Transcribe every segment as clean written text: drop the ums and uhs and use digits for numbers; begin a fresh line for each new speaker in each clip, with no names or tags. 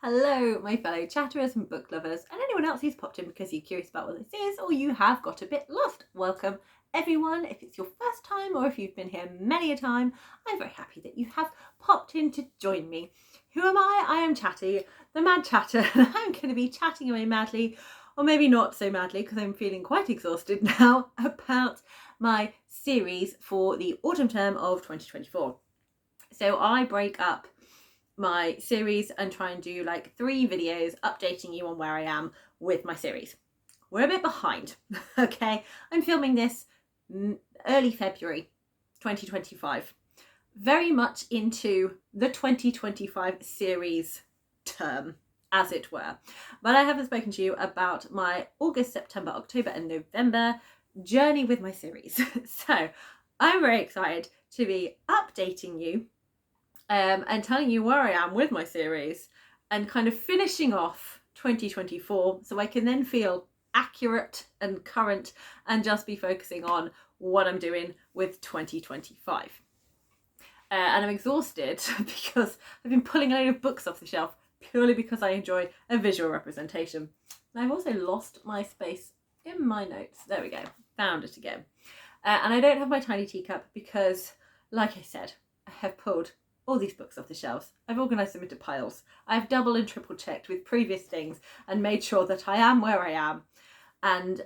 Hello, my fellow chatterers and book lovers, and anyone else who's popped in because you're curious about what this is or you have got a bit lost. Welcome, everyone. If it's your first time or if you've been here many a time, I'm very happy that you have popped in to join me. Who am I? I am Chatty, the Mad Chatter, and I'm going to be chatting away madly, or maybe not so madly because I'm feeling quite exhausted now, about my series for the autumn term of 2024. So I break up my series and try and do like 3 videos updating you on where I am with my series. We're a bit behind, okay? I'm filming this early February 2025, very much into the 2025 series term, as it were. But I haven't spoken to you about my August, September, October and November journey with my series. So I'm very excited to be updating you and telling you where I am with my series and kind of finishing off 2024 so I can then feel accurate and current and just be focusing on what I'm doing with 2025. And I'm exhausted because I've been pulling a load of books off the shelf purely because I enjoy a visual representation. And I've also lost my space in my notes. There we go, found it again. And I don't have my tiny teacup because, like I said, I have pulled all these books off the shelves. I've organised them into piles. I've double and triple checked with previous things and made sure that I am where I am. And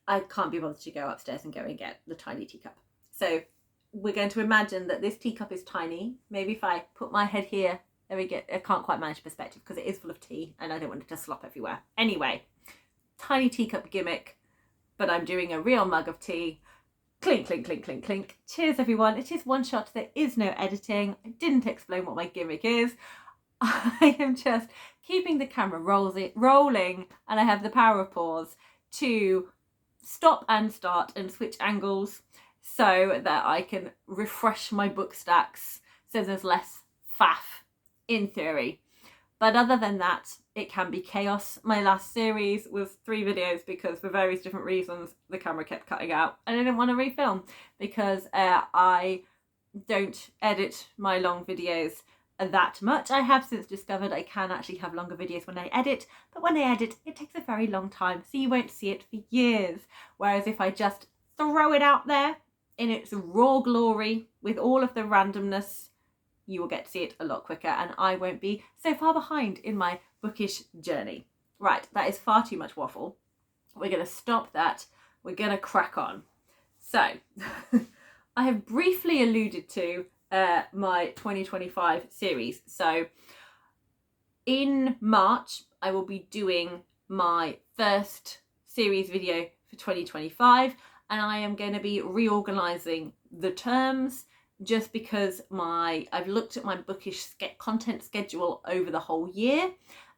I can't be bothered to go upstairs and go and get the tiny teacup. So we're going to imagine that this teacup is tiny. Maybe if I put my head here, there we go. I can't quite manage perspective because it is full of tea and I don't want it to slop everywhere. Anyway, tiny teacup gimmick, but I'm doing a real mug of tea. Clink, clink, clink, clink, clink. Cheers, everyone. It is one shot. There is no editing. I didn't explain what my gimmick is. I am just keeping the camera rolling, and I have the power of pause to stop and start and switch angles so that I can refresh my book stacks so there's less faff in theory. But other than that, it can be chaos. My last series was 3 videos because for various different reasons, the camera kept cutting out and I didn't want to refilm because I don't edit my long videos that much. I have since discovered I can actually have longer videos when I edit, but when I edit, it takes a very long time, so you won't see it for years. Whereas if I just throw it out there in its raw glory with all of the randomness, you will get to see it a lot quicker and I won't be so far behind in my bookish journey. Right, that is far too much waffle. We're going to stop that. We're going to crack on. So, I have briefly alluded to my 2025 series. So, in March, I will be doing my first series video for 2025 and I am going to be reorganising the terms just because I've looked at my bookish content schedule over the whole year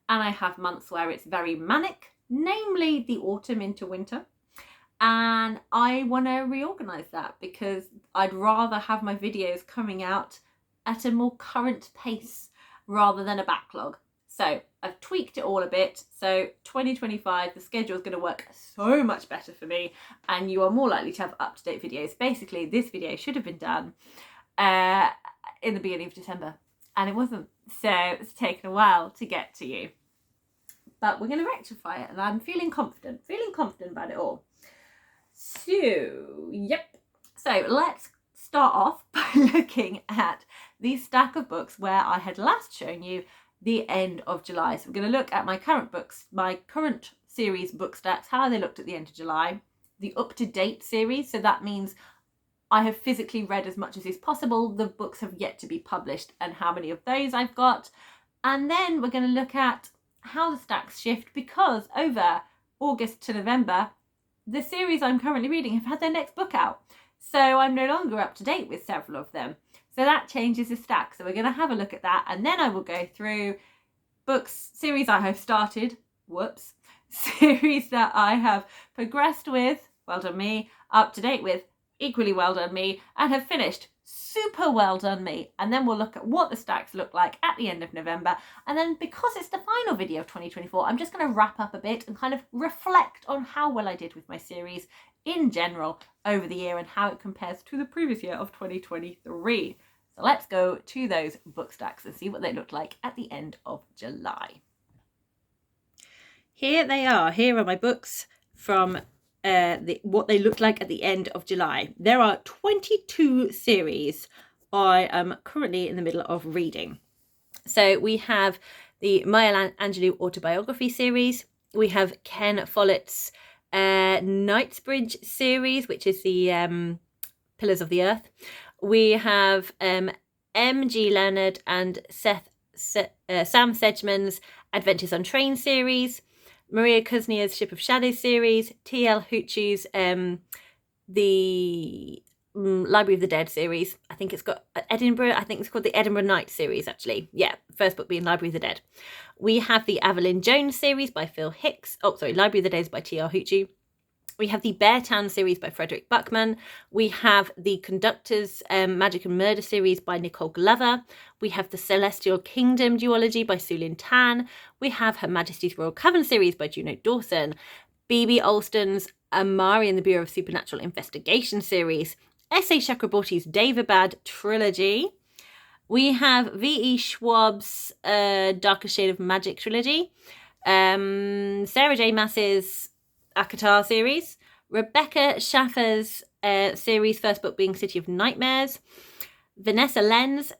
and I have months where it's very manic, namely the autumn into winter, and I want to reorganise that because I'd rather have my videos coming out at a more current pace rather than a backlog. So I've tweaked it all a bit. So 2025, the schedule is going to work so much better for me and you are more likely to have up-to-date videos. Basically, this video should have been done in the beginning of December and it wasn't, so it's taken a while to get to you, but we're going to rectify it and I'm feeling confident about it all. So let's start off by looking at the stack of books where I had last shown you the end of July. So we're going to look at my current books, my current series book stacks, how they looked at the end of July, the up-to-date series, so that means I have physically read as much as is possible. The books have yet to be published and how many of those I've got. And then we're going to look at how the stacks shift because over August to November, the series I'm currently reading have had their next book out. So I'm no longer up to date with several of them. So that changes the stack. So we're going to have a look at that. And then I will go through books, series I have started, series that I have progressed with, well done me, up to date with, equally well done me, and have finished, super well done me. And then we'll look at what the stacks look like at the end of November. And then because it's the final video of 2024, I'm just going to wrap up a bit and kind of reflect on how well I did with my series in general over the year and how it compares to the previous year of 2023. So let's go to those book stacks and see what they look like at the end of July. here they are. Here are my books from what they looked like at the end of July. There are 22 series I am currently in the middle of reading. So we have the Maya Angelou autobiography series. We have Ken Follett's Knightsbridge series, which is the Pillars of the Earth. We have M.G. Leonard and Sam Sedgman's Adventures on Train series, Maria Kuznier's Ship of Shadows series, T.L. Huchu's the Library of the Dead series. I think it's got Edinburgh. I think it's called the Edinburgh Night series, actually. Yeah, first book being Library of the Dead. We have the Evelyn Jones series by Phil Hicks. Oh, sorry, Library of the Dead is by T.L. Huchu. We have the Beartown series by Frederick Buckman. We have the Conductor's Magic and Murder series by Nicole Glover. We have the Celestial Kingdom duology by Sulin Tan. We have Her Majesty's Royal Coven series by Juno Dawson. B.B. Alston's Amari and the Bureau of Supernatural Investigation series. S.A. Chakraborty's Daevabad trilogy. We have V.E. Schwab's Darker Shade of Magic trilogy. Sarah J. Maas's Akatar series, Rebecca Schaffer's series, first book being City of Nightmares, Vanessa Len's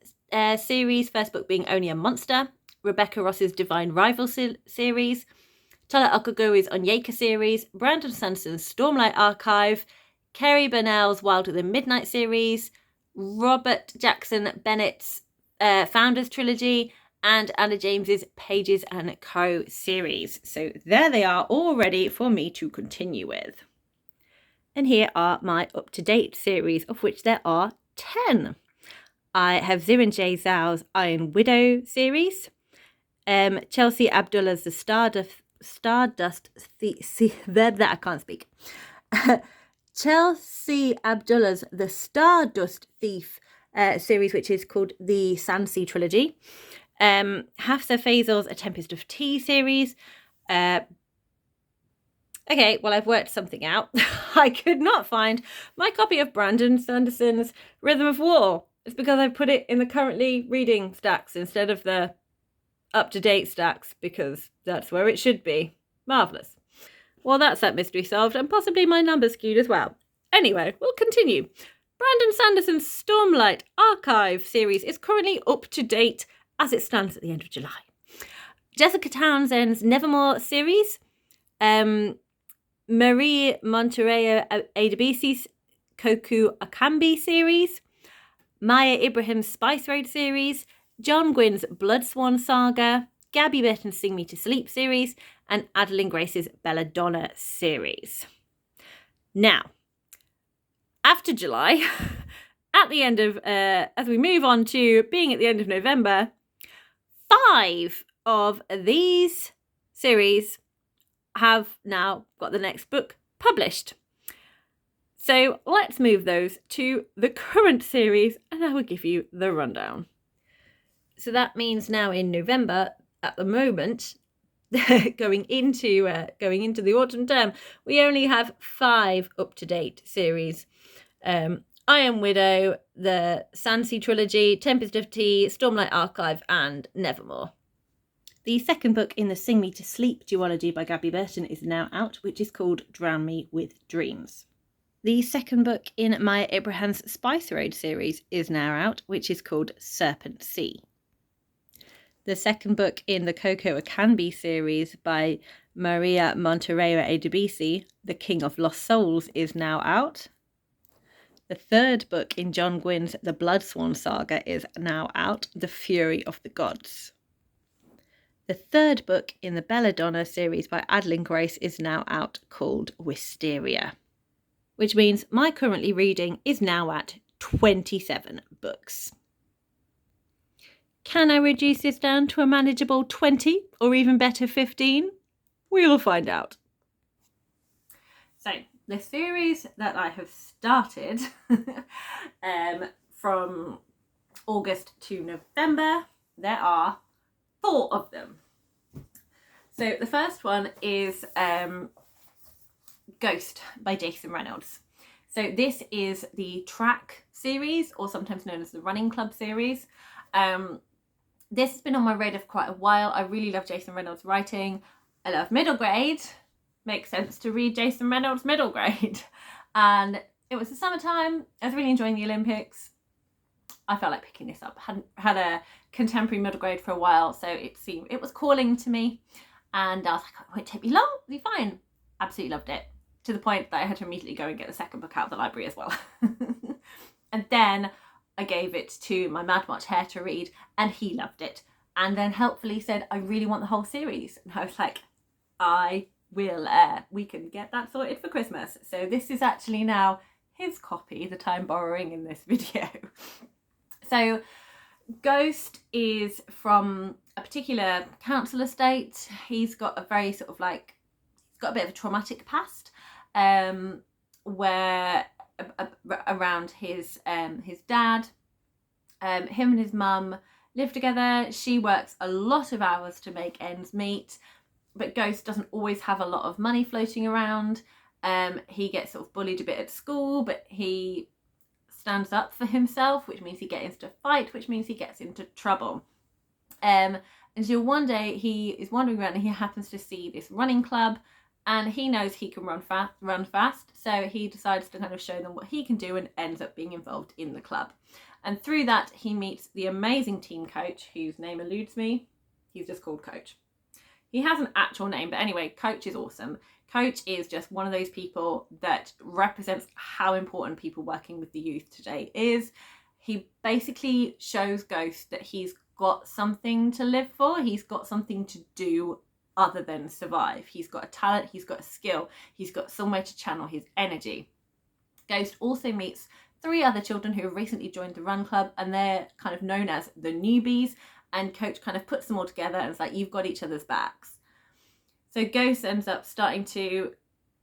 series, first book being Only a Monster, Rebecca Ross's Divine Rival series, Tola Okaguri's Onyeka series, Brandon Sanderson's Stormlight Archive, Kerry Burnell's Wilder Than Midnight series, Robert Jackson Bennett's Founders trilogy, and Anna James's Pages and Co series. So there they are, all ready for me to continue with. And here are my up-to-date series, of which there are 10. I have Zirin J. Zhao's Iron Widow series, Chelsea Abdullah's The Stardust I can't speak. Chelsea Abdullah's The Stardust Thief series, which is called the Sansi trilogy. Hafsa Faisal's A Tempest of Tea series. Okay, well, I've worked something out. I could not find my copy of Brandon Sanderson's Rhythm of War. It's because I put it in the currently reading stacks instead of the up-to-date stacks, because that's where it should be. Marvellous. Well, that's that mystery solved, and possibly my numbers skewed as well. Anyway, we'll continue. Brandon Sanderson's Stormlight Archive series is currently up to date as it stands at the end of July. Jessica Townsend's Nevermore series, Marie Monterrey Adebisi's Koku Akambi series, Maya Ibrahim's Spice Road series, John Gwynne's Bloodswan saga, Gabby Burton's Sing Me to Sleep series, and Adeline Grace's Belladonna series. Now, after July, at the end of, as we move on to being at the end of November, 5 of these series have now got the next book published. So let's move those to the current series, and I will give you the rundown. So that means now in November, at the moment, going into the autumn term, we only have 5 up-to-date series. Iron Widow, the Sansi trilogy, Tempest of Tea, Stormlight Archive, and Nevermore. The second book in the Sing Me to Sleep duology by Gabby Burton is now out, which is called Drown Me with Dreams. The second book in Maya Ibrahim's Spice Road series is now out, which is called Serpent Sea. The second book in the Coco Akanbi series by Maria Monteiro Adebisi, The King of Lost Souls, is now out. The third book in John Gwynne's The Bloodswan saga is now out, The Fury of the Gods. The third book in the Belladonna series by Adeline Grace is now out, called Wisteria, which means my currently reading is now at 27 books. Can I reduce this down to a manageable 20 or even better 15? We'll find out. So the series that I have started from August to November, there are 4 of them. So the first one is Ghost by Jason Reynolds. So this is the Track series, or sometimes known as the Running Club series. This has been on my radar for quite a while. I really love Jason Reynolds' writing. I love middle grade. Makes sense to read Jason Reynolds' middle grade. And it was the summertime. I was really enjoying the Olympics. I felt like picking this up. Hadn't had a contemporary middle grade for a while, so it was calling to me. And I was like, it won't take me long, it'll be fine. Absolutely loved it. To the point that I had to immediately go and get the second book out of the library as well. And then I gave it to my Mad March Hare to read, and he loved it. And then helpfully said, I really want the whole series. And I was like, I will, we can get that sorted for Christmas. So this is actually now his copy that I'm borrowing in this video. So Ghost is from a particular council estate. He's got a very sort of like, he's got a bit of a traumatic past, where around his dad, him and his mum live together. She works a lot of hours to make ends meet, but Ghost doesn't always have a lot of money floating around. He gets sort of bullied a bit at school, but he stands up for himself, which means he gets into a fight, which means he gets into trouble. Until one day he is wandering around and he happens to see this running club, and he knows he can run fast, so he decides to kind of show them what he can do and ends up being involved in the club. And through that he meets the amazing team coach, whose name eludes me. He's just called Coach. He has an actual name, but anyway, Coach is awesome. Coach is just one of those people that represents how important people working with the youth today is. He basically shows Ghost that he's got something to live for. He's got something to do other than survive. He's got a talent, he's got a skill, he's got somewhere to channel his energy. Ghost also meets 3 other children who have recently joined the run club, and they're kind of known as the newbies, and Coach kind of puts them all together and it's like, you've got each other's backs. So Ghost ends up starting to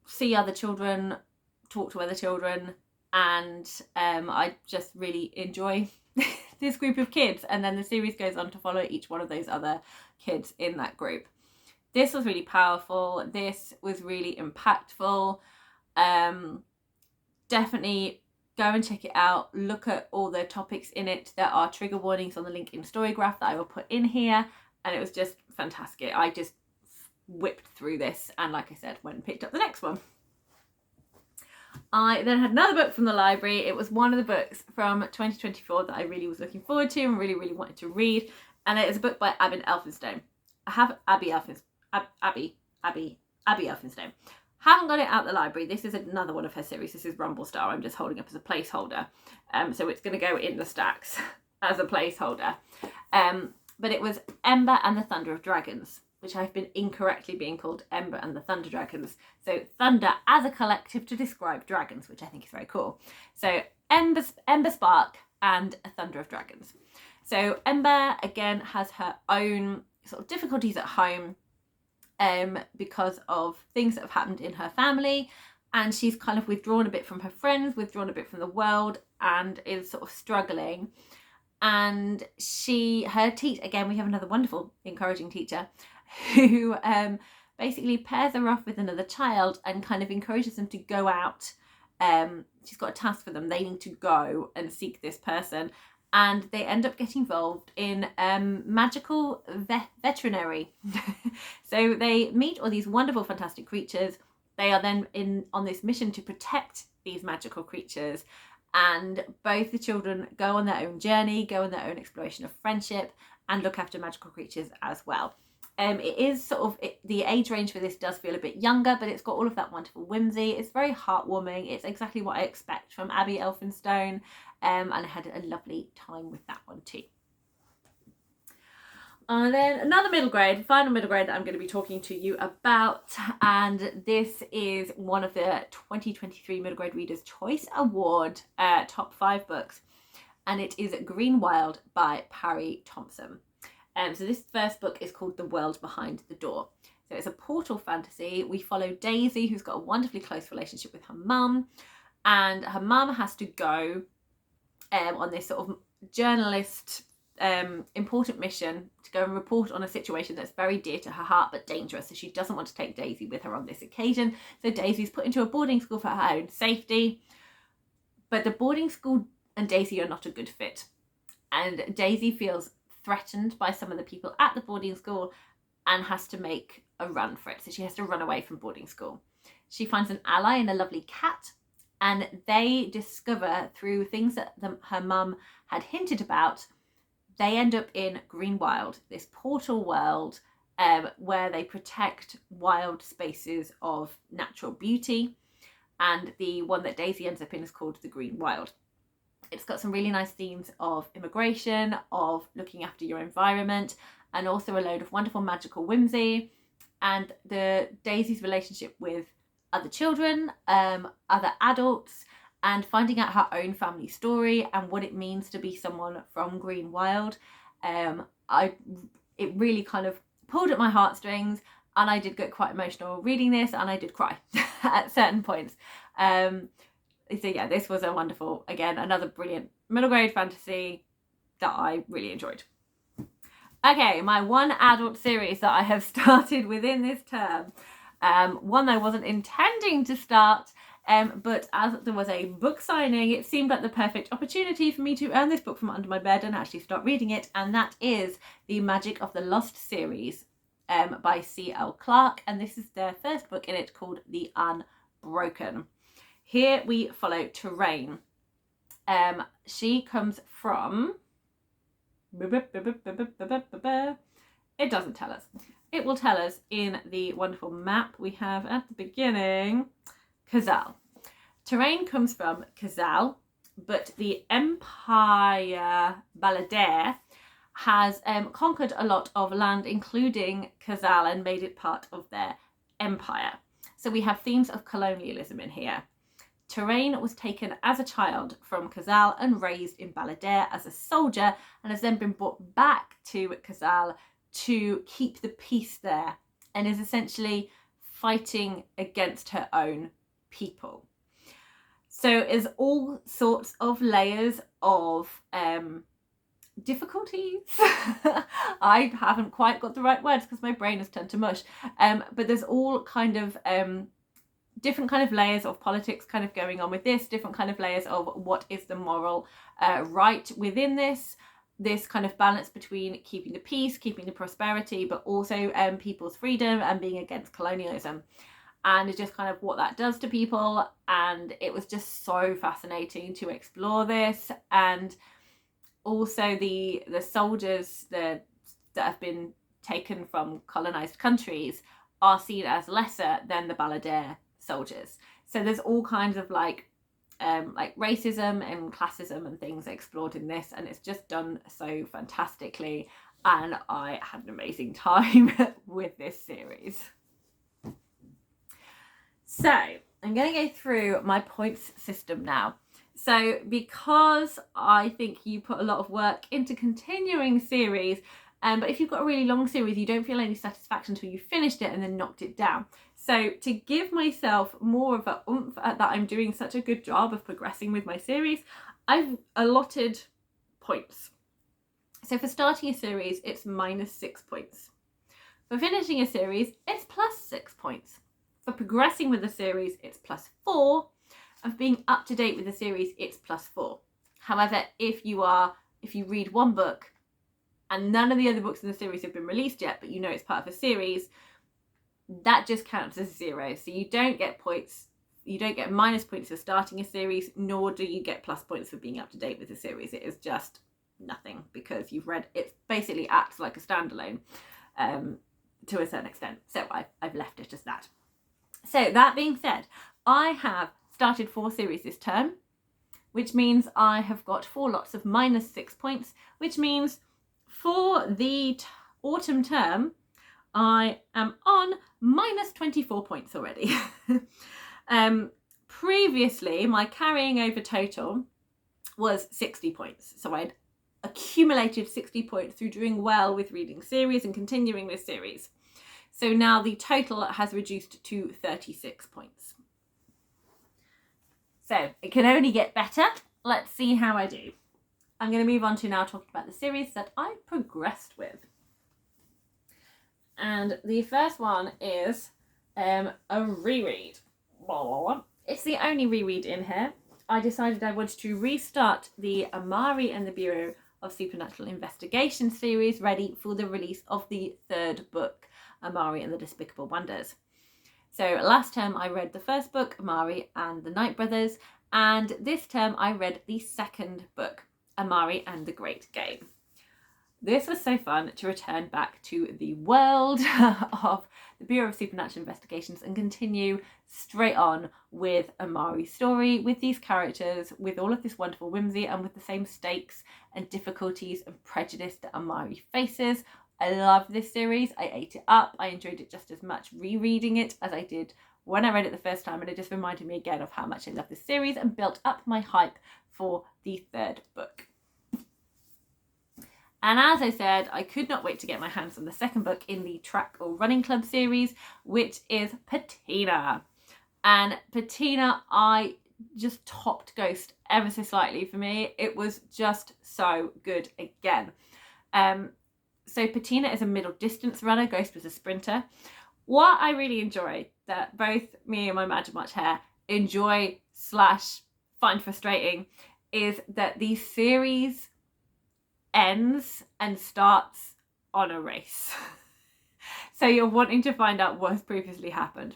see other children, talk to other children, and I just really enjoy this group of kids. And then the series goes on to follow each one of those other kids in that group. This was really powerful. This was really impactful. Definitely go and check it out. Look at all the topics in it. There are trigger warnings on the link in Storygraph that I will put in here. And it was just fantastic. I just whipped through this and, like I said, went and picked up the next one. I then had another book from the library. It was one of the books from 2024 that I really was looking forward to and really wanted to read. And it is a book by Abby Elphinstone. I have Abby Elphinstone. Haven't got it out the library. This is another one of her series. This is Rumble Star. I'm just holding up as a placeholder. So it's going to go in the stacks as a placeholder. But it was Ember and the Thunder of Dragons, which I've been incorrectly being called Ember and the Thunder Dragons. So thunder as a collective to describe dragons, which I think is very cool. So Ember Spark and a Thunder of Dragons. So Ember, again, has her own sort of difficulties at home because of things that have happened in her family, and she's kind of withdrawn a bit from her friends, withdrawn a bit from the world, and is sort of struggling. And her teacher, again, we have another wonderful, encouraging teacher who basically pairs her off with another child and kind of encourages them to go out. She's got a task for them. They need to go and seek this person. And they end up getting involved in magical veterinary. So they meet all these wonderful, fantastic creatures. They are then on this mission to protect these magical creatures. And both the children go on their own journey, go on their own exploration of friendship, and look after magical creatures as well. It is sort of, the age range for this does feel a bit younger, but it's got all of that wonderful whimsy. It's very heartwarming. It's exactly what I expect from Abby Elphinstone. And I had a lovely time with that one too. And then another final middle grade that I'm going to be talking to you about, and this is one of the 2023 Middle Grade Readers' Choice Award top 5 books, and it is Greenwild by Parry Thompson. So this first book is called The World Behind the Door. So it's a portal fantasy. We follow Daisy, who's got a wonderfully close relationship with her mum, and her mum has to go on this sort of journalist important mission to go and report on a situation that's very dear to her heart but dangerous. So she doesn't want to take Daisy with her on this occasion. So Daisy's put into a boarding school for her own safety. But the boarding school and Daisy are not a good fit. And Daisy feels threatened by some of the people at the boarding school and has to make a run for it. So she has to run away from boarding school. She finds an ally in a lovely cat, and they discover through things that her mum had hinted about, they end up in Greenwild, this portal world where they protect wild spaces of natural beauty. And the one that Daisy ends up in is called the Greenwild. It's got some really nice themes of immigration, of looking after your environment, and also a load of wonderful magical whimsy. And Daisy's relationship with other children, other adults, and finding out her own family story and what it means to be someone from Greenwild. It really kind of pulled at my heartstrings, and I did get quite emotional reading this, and I did cry at certain points. So yeah, this was a wonderful, again, another brilliant middle grade fantasy that I really enjoyed. Okay, my one adult series that I have started within this term. One I wasn't intending to start, but as there was a book signing, it seemed like the perfect opportunity for me to earn this book from under my bed and actually start reading it, and that is the Magic of the Lost series by C.L. Clarke, and this is their first book in it called The Unbroken. Here we follow Terrain. She comes from... It doesn't tell us. It will tell us in the wonderful map we have at the beginning. Khazal. Terrain comes from Khazal, but the Empire Balladeer has conquered a lot of land, including Khazal, and made it part of their empire. So we have themes of colonialism in here. Terrain was taken as a child from Khazal and raised in Balladeer as a soldier, and has then been brought back to Khazal to keep the peace there, and is essentially fighting against her own people. So there's all sorts of layers of difficulties. I haven't quite got the right words because my brain has turned to mush, but there's all kind of different kind of layers of politics kind of going on with this, different kind of layers of what is the moral right within this kind of balance between keeping the peace, keeping the prosperity, but also people's freedom and being against colonialism, and just kind of what that does to people. And it was just so fascinating to explore this. And also the soldiers that have been taken from colonized countries are seen as lesser than the Balladeer soldiers. So there's all kinds of like racism and classism and things explored in this, and it's just done so fantastically, and I had an amazing time with this series. So I'm going to go through my points system now. So because I think you put a lot of work into continuing series, but if you've got a really long series, you don't feel any satisfaction until you finished it and then knocked it down. So to give myself more of a oomph at that I'm doing such a good job of progressing with my series, I've allotted points. So for starting a series, it's -6 points. For finishing a series, it's +6 points. For progressing with the series, it's +4. Of being up to date with the series, it's +4. However, if you read one book and none of the other books in the series have been released yet, but you know it's part of a series, that just counts as 0. So you don't get points, you don't get minus points for starting a series, nor do you get plus points for being up to date with the series. It is just nothing, because you've read, it basically acts like a standalone to a certain extent. So I've left it as that. So that being said, I have started 4 series this term, which means I have got 4 lots of -6 points, which means for the autumn term, I am on -24 points already. Previously, my carrying over total was 60 points. So I'd accumulated 60 points through doing well with reading series and continuing this series. So now the total has reduced to 36 points. So it can only get better. Let's see how I do. I'm going to move on to now talking about the series that I progressed with. And the first one is a reread. It's the only reread in here. I decided I wanted to restart the Amari and the Bureau of Supernatural Investigation series, ready for the release of the 3rd book. Amari and the Despicable Wonders. So last term I read the first book, Amari and the Night Brothers, and this term I read the second book, Amari and the Great Game. This was so fun to return back to the world of the Bureau of Supernatural Investigations and continue straight on with Amari's story, with these characters, with all of this wonderful whimsy, and with the same stakes and difficulties and prejudice that Amari faces. I love this series. I ate it up. I enjoyed it just as much rereading it as I did when I read it the first time, and it just reminded me again of how much I love this series and built up my hype for the third book. And as I said, I could not wait to get my hands on the second book in the Track or Running Club series, which is Patina. And Patina, I just topped Ghost ever so slightly for me. It was just so good again. So Patina is a middle distance runner. Ghost was a sprinter. What I really enjoy, that both me and my Magic Much hair enjoy / find frustrating, is that the series ends and starts on a race. So you're wanting to find out what has previously happened.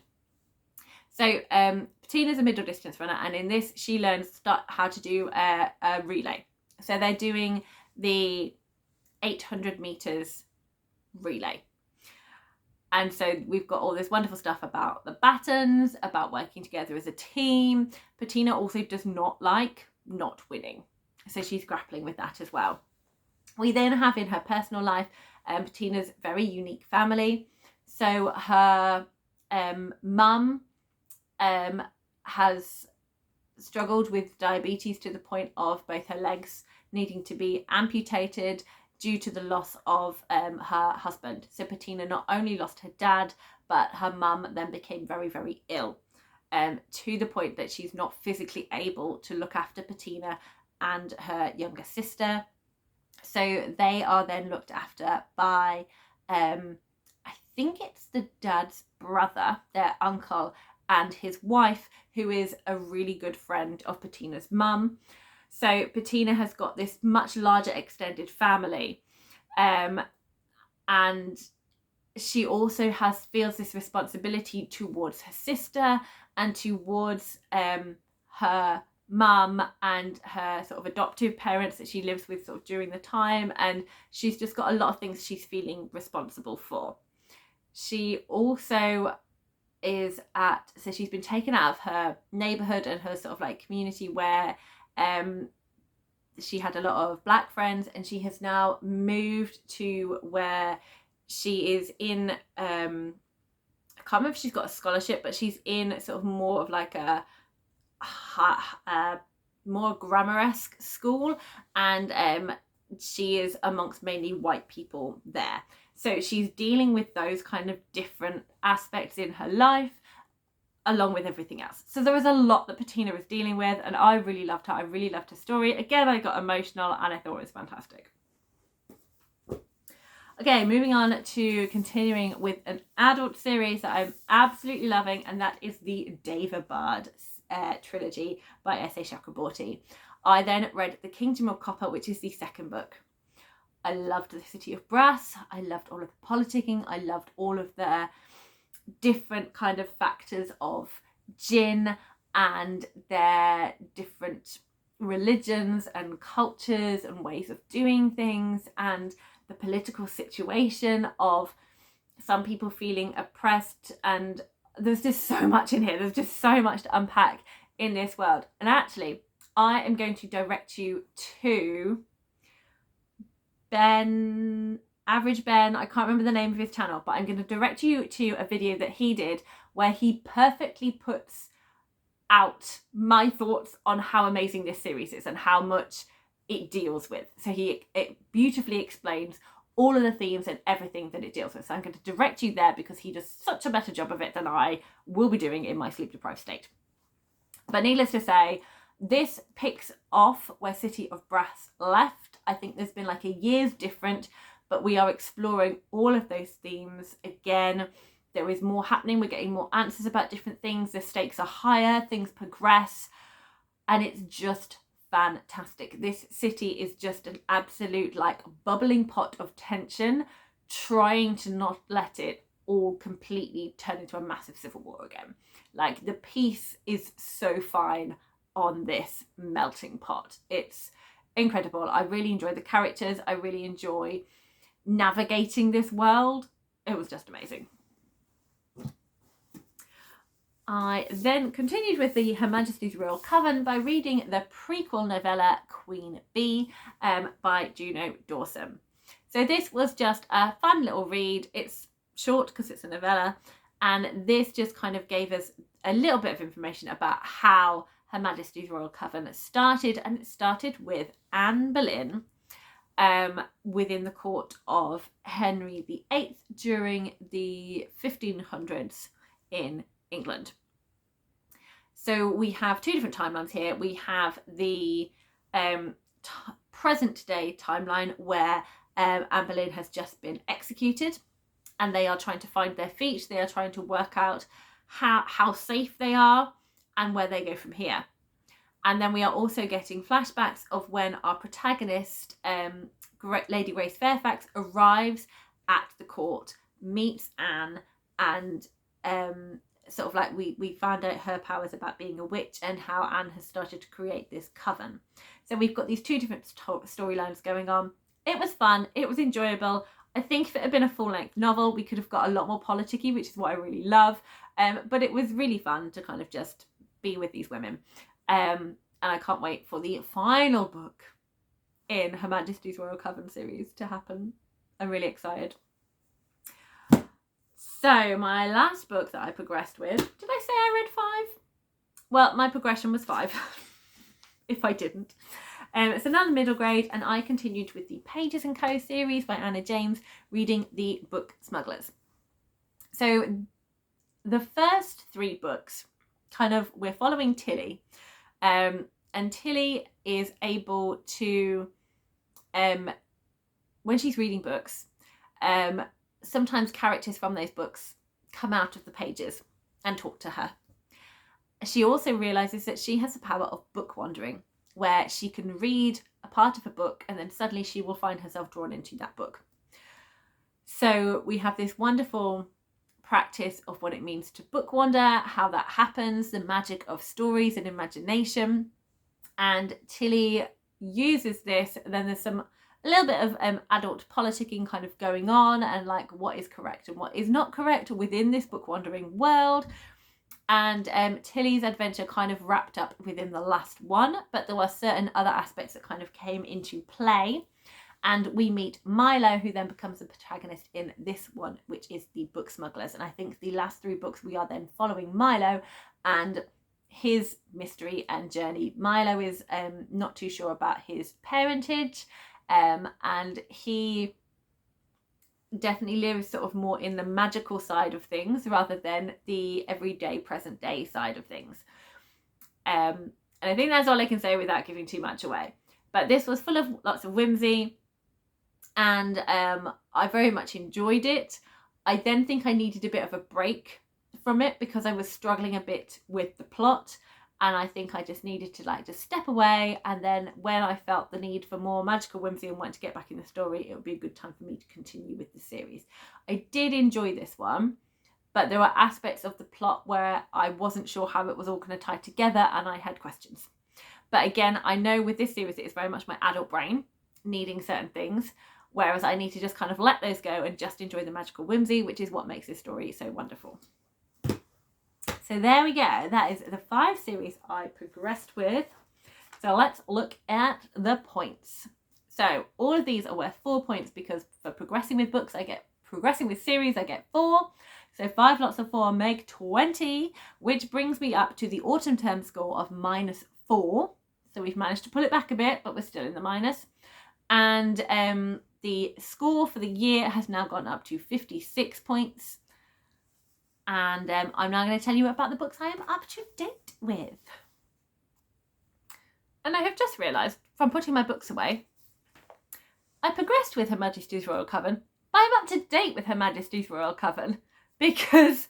So Patina's a middle distance runner, and in this she learns how to do a relay. So they're doing the 800 meters relay. And so we've got all this wonderful stuff about the batons, about working together as a team. Patina also does not like not winning. So she's grappling with that as well. We then have in her personal life, Patina's very unique family. So her mum has struggled with diabetes to the point of both her legs needing to be amputated due to the loss of her husband. So Patina not only lost her dad, but her mum then became very, very ill, to the point that she's not physically able to look after Patina and her younger sister. So they are then looked after by, I think it's the dad's brother, their uncle, and his wife, who is a really good friend of Patina's mum. So Patina has got this much larger extended family, and she also feels this responsibility towards her sister and towards her mum and her sort of adoptive parents that she lives with sort of during the time, and she's just got a lot of things she's feeling responsible for. She also is so she's been taken out of her neighborhood and her sort of like community where she had a lot of black friends, and she has now moved to where she is in I can't remember if she's got a scholarship, but she's in sort of more of like a more grammar-esque school, and she is amongst mainly white people there. So she's dealing with those kind of different aspects in her life along with everything else. So there was a lot that Patina was dealing with, and I really loved her. I really loved her story. Again, I got emotional and I thought it was fantastic. Okay, moving on to continuing with an adult series that I'm absolutely loving, and that is the Daevabad trilogy by S.A. Chakraborty. I then read The Kingdom of Copper, which is the second book. I loved the City of Brass. I loved all of the politicking. I loved all of the different kind of factors of Jinn and their different religions and cultures and ways of doing things, and the political situation of some people feeling oppressed. And there's just so much in here. There's just so much to unpack in this world. And actually, I am going to direct you to Average Ben. I can't remember the name of his channel, but I'm going to direct you to a video that he did where he perfectly puts out my thoughts on how amazing this series is and how much it deals with. So it beautifully explains all of the themes and everything that it deals with. So I'm going to direct you there because he does such a better job of it than I will be doing in my sleep deprived state. But needless to say, this picks off where City of Brass left. I think there's been like a year's different, but we are exploring all of those themes again. There is more happening. We're getting more answers about different things. The stakes are higher, things progress, and it's just fantastic. This city is just an absolute like bubbling pot of tension, trying to not let it all completely turn into a massive civil war again. Like, the peace is so fine on this melting pot. It's incredible. I really enjoy the characters. I really enjoy navigating this world. It was just amazing. I then continued with the Her Majesty's Royal Coven by reading the prequel novella Queen Bee by Juno Dawson. So this was just a fun little read. It's short because it's a novella, and this just kind of gave us a little bit of information about how Her Majesty's Royal Coven started, and it started with Anne Boleyn within the court of Henry VIII during the 1500s in England. So we have two different timelines here. We have the present day timeline where Anne Boleyn has just been executed, and they are trying to find their feet. They are trying to work out how safe they are and where they go from here. And then we are also getting flashbacks of when our protagonist, Lady Grace Fairfax, arrives at the court, meets Anne, and sort of like we found out her powers about being a witch and how Anne has started to create this coven. So we've got these two different storylines going on. It was fun. It was enjoyable. I think if it had been a full-length novel, we could have got a lot more politicky, which is what I really love. But it was really fun to kind of just be with these women. And I can't wait for the final book in Her Majesty's Royal Coven series to happen. I'm really excited. So my last book that I progressed with, did I say I read 5? Well, my progression was 5, if I didn't. It's another middle grade, and I continued with the Pages & Co series by Anna James, reading the book Smugglers. So the first 3 books, we're following Tilly, and Tilly is able to, when she's reading books, sometimes characters from those books come out of the pages and talk to her. She also realises that she has the power of book wandering, where she can read a part of a book and then suddenly she will find herself drawn into that book. So we have this wonderful practice of what it means to book wander, how that happens, the magic of stories and imagination. And Tilly uses this, and then there's a little bit of adult politicking kind of going on, and like what is correct and what is not correct within this book wandering world. And Tilly's adventure kind of wrapped up within the last one, but there were certain other aspects that kind of came into play. And we meet Milo, who then becomes the protagonist in this one, which is the book Smugglers. And I think the last 3 books we are then following Milo and his mystery and journey. Milo is not too sure about his parentage, and he definitely lives sort of more in the magical side of things rather than the everyday present day side of things. And I think that's all I can say without giving too much away. But this was full of lots of whimsy, and I very much enjoyed it. I then think I needed a bit of a break from it because I was struggling a bit with the plot, and I think I just needed to just step away, and then when I felt the need for more magical whimsy and wanted to get back in the story, it would be a good time for me to continue with the series. I did enjoy this one, but there were aspects of the plot where I wasn't sure how it was all going to tie together, and I had questions. But again, I know with this series it is very much my adult brain needing certain things, whereas I need to just kind of let those go and just enjoy the magical whimsy, which is what makes this story so wonderful. So there we go. That is the 5 series I progressed with. So let's look at the points. So all of these are worth 4 points because for progressing with books, progressing with series, I get 4. So 5 lots of 4 make 20, which brings me up to the autumn term score of -4. So we've managed to pull it back a bit, but we're still in the minus. And the score for the year has now gone up to 56 points. And I'm now going to tell you about the books I am up to date with. And I have just realised, from putting my books away, I progressed with Her Majesty's Royal Coven, but I'm up to date with Her Majesty's Royal Coven because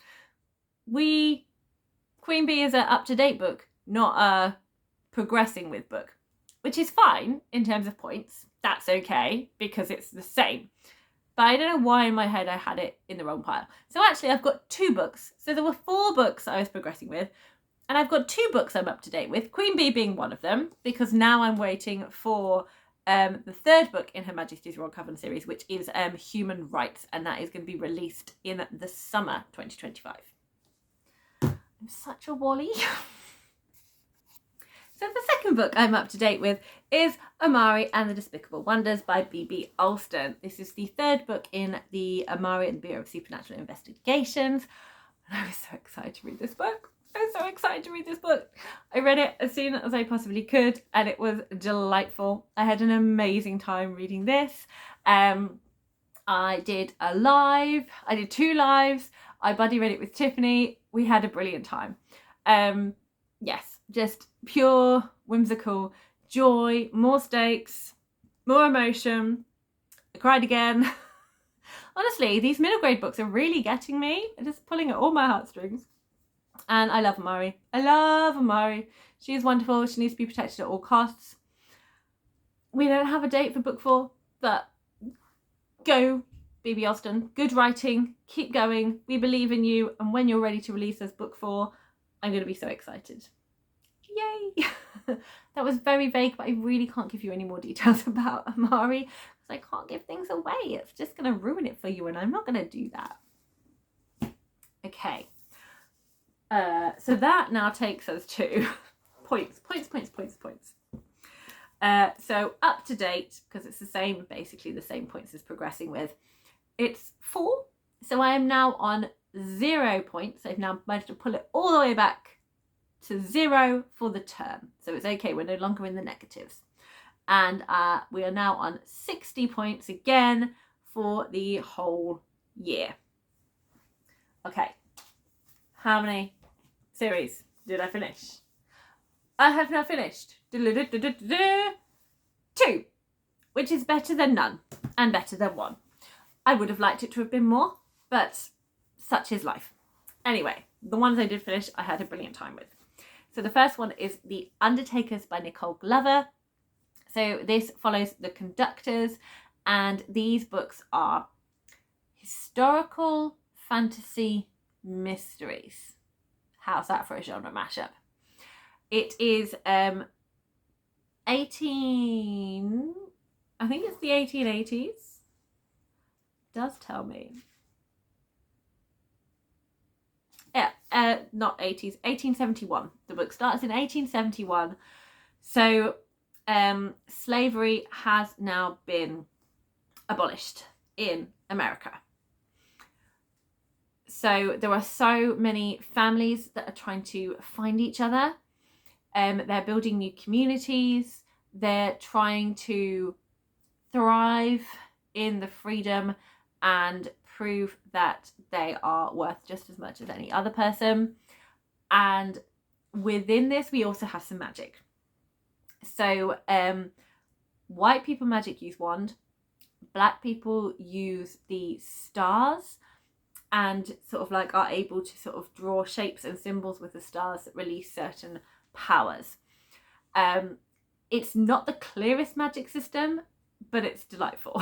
Queen Bee is an up-to-date book, not a progressing with book, which is fine in terms of points. That's okay because it's the same. but I don't know why in my head I had it in the wrong pile. So actually I've got 2 books. So there were 4 books I was progressing with, and I've got 2 books I'm up to date with, Queen Bee being one of them, because now I'm waiting for the 3rd book in Her Majesty's Royal Coven series, which is Human Rights, and that is going to be released in the summer 2025. I'm such a Wally. So the 2nd book I'm up to date with is Amari and the Despicable Wonders by B.B. Alston. This is the 3rd book in the Amari and the Bureau of Supernatural Investigations. And I was so excited to read this book. I was so excited to read this book. I read it as soon as I possibly could, and it was delightful. I had an amazing time reading this. I did a live. I did 2 lives. I buddy read it with Tiffany. We had a brilliant time. Yes, just pure whimsical joy, more stakes, more emotion. I cried again. Honestly, these middle grade books are really getting me. They're just pulling at all my heartstrings. And I love Amari. I love Amari. She is wonderful. She needs to be protected at all costs. We don't have a date for book 4, but go, B.B. Alston. Good writing. Keep going. We believe in you. And when you're ready to release as book 4, I'm going to be so excited. Yay! That was very vague, but I really can't give you any more details about Amari because I can't give things away. It's just going to ruin it for you, and I'm not going to do that. Okay. So that now takes us to points. So up to date, because it's basically the same points as progressing with, it's 4. So I am now on 0 points. I've now managed to pull it all the way back to 0 for the term. So it's okay, we're no longer in the negatives. And we are now on 60 points again for the whole year. Okay, how many series did I finish? I have now finished 2, which is better than none and better than 1. I would have liked it to have been more, but such is life. Anyway, the ones I did finish, I had a brilliant time with. So the first one is The Undertakers by Nicole Glover. So this follows The Conductors, and these books are historical fantasy mysteries. How's that for a genre mashup? It is I think it's the 1880s. Does tell me. Yeah, not 80s, 1871. The book starts in 1871. So slavery has now been abolished in America. So there are so many families that are trying to find each other. They're building new communities. They're trying to thrive in the freedom and prove that they are worth just as much as any other person. And within this, we also have some magic. So white people magic use wand. Black people use the stars and sort of like are able to sort of draw shapes and symbols with the stars that release certain powers. It's not the clearest magic system, but it's delightful.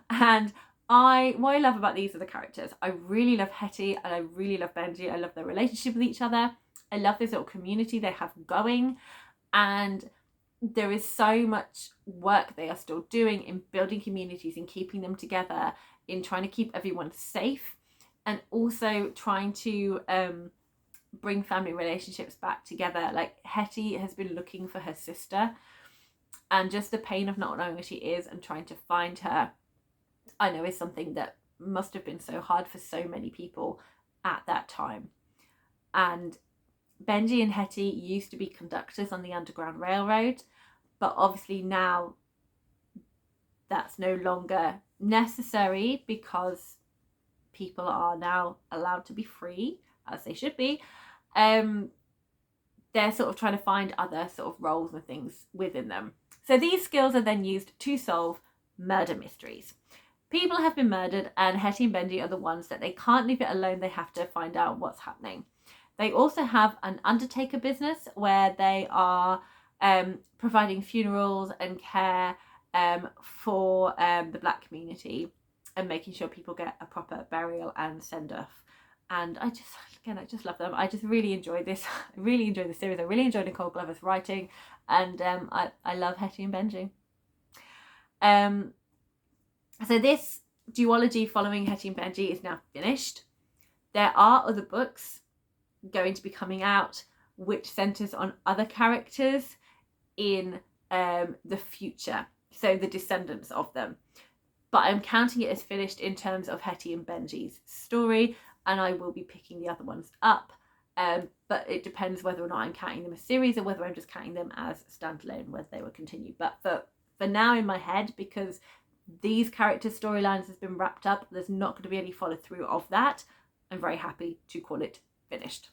And what I love about these are the characters. I really love Hetty and I really love Benji. I love their relationship with each other. I love this little community they have going, and there is so much work they are still doing in building communities and keeping them together, in trying to keep everyone safe, and also trying to bring family relationships back together. Like Hetty has been looking for her sister, and just the pain of not knowing where she is and trying to find her, I know is something that must have been so hard for so many people at that time. And Benji and Hetty used to be conductors on the Underground Railroad, but obviously now that's no longer necessary because people are now allowed to be free, as they should be. They're sort of trying to find other sort of roles and things within them. So these skills are then used to solve murder mysteries. People have been murdered, and Hetty and Benji are the ones that they can't leave it alone. They have to find out what's happening. They also have an undertaker business where they are providing funerals and care for the Black community and making sure people get a proper burial and send off. And I just love them. I just really enjoy this. I really enjoy the series. I really enjoy Nicole Glover's writing, and I love Hetty and Benji. So this duology following Hetty and Benji is now finished. There are other books going to be coming out which centres on other characters in the future, so the descendants of them. But I'm counting it as finished in terms of Hetty and Benji's story, and I will be picking the other ones up. But it depends whether or not I'm counting them as series or whether I'm just counting them as standalone, whether they will continue. But for now in my head, because these characters' storylines has been wrapped up, there's not going to be any follow through of that. I'm very happy to call it finished.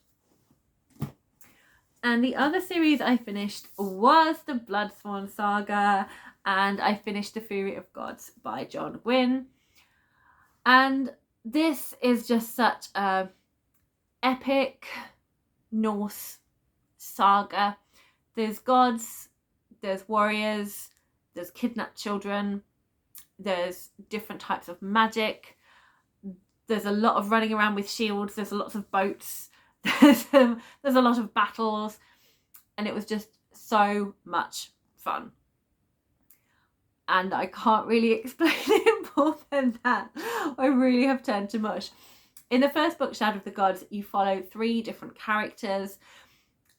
And the other series I finished was the Bloodsworn Saga, and I finished The Fury of Gods by John Gwynne. And this is just such a epic Norse saga. There's gods, there's warriors, there's kidnapped children, there's different types of magic, there's a lot of running around with shields, there's lots of boats, there's a lot of battles, and it was just so much fun. And I can't really explain it more than that. I really have turned to mush. In the first book, Shadow of the Gods, you follow 3 different characters,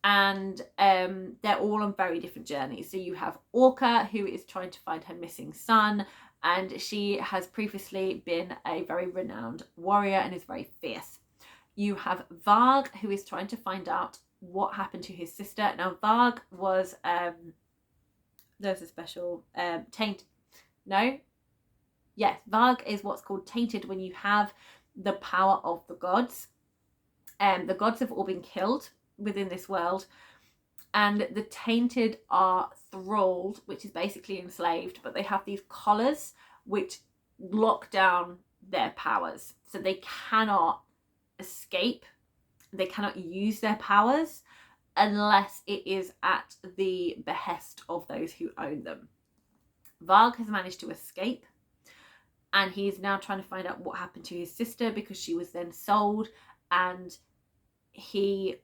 and they're all on very different journeys. So you have Orca, who is trying to find her missing son, and she has previously been a very renowned warrior and is very fierce. You have Varg, who is trying to find out what happened to his sister. Now, Varg was there's a special taint. No? Yes, Varg is what's called tainted when you have the power of the gods. The gods have all been killed within this world, and the tainted are thralled, which is basically enslaved, but they have these collars which lock down their powers. So they cannot escape, they cannot use their powers unless it is at the behest of those who own them. Varg has managed to escape, and he's now trying to find out what happened to his sister, because she was then sold, and he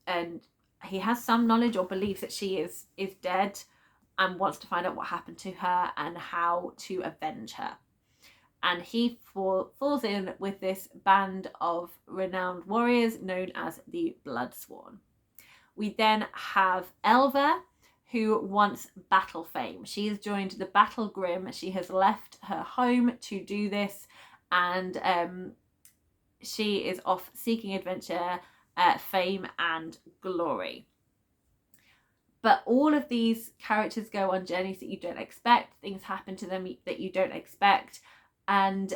has some knowledge or believes that she is dead, and wants to find out what happened to her and how to avenge her. And he falls in with this band of renowned warriors known as the Bloodsworn. We then have Elva, who wants battle fame. She has joined the Battle Grim. She has left her home to do this, and she is off seeking adventure, fame and glory. But all of these characters go on journeys that you don't expect. Things happen to them that you don't expect, and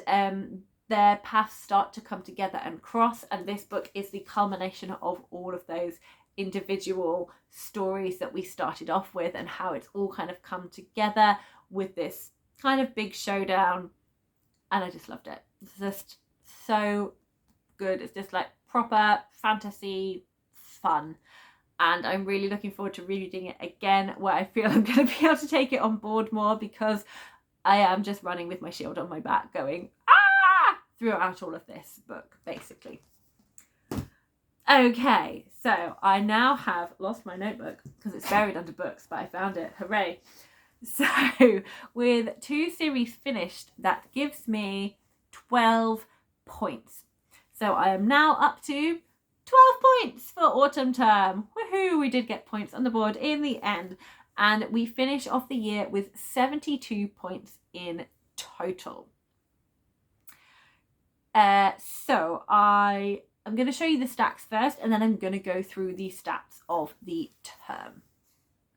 their paths start to come together and cross. And this book is the culmination of all of those individual stories that we started off with, and how it's all kind of come together with this kind of big showdown. And I just loved it. It's just so good. It's just like proper fantasy fun, and I'm really looking forward to reading it again, where I feel I'm going to be able to take it on board more, because I am just running with my shield on my back going ah throughout all of this book, basically. Okay, so I now have lost my notebook because it's buried under books, but I found it. Hooray. So with 2 series finished, that gives me 12 points. So I am now up to 12 points for autumn term. Woohoo! We did get points on the board in the end, and we finish off the year with 72 points in total. So I'm going to show you the stacks first, and then I'm going to go through the stats of the term.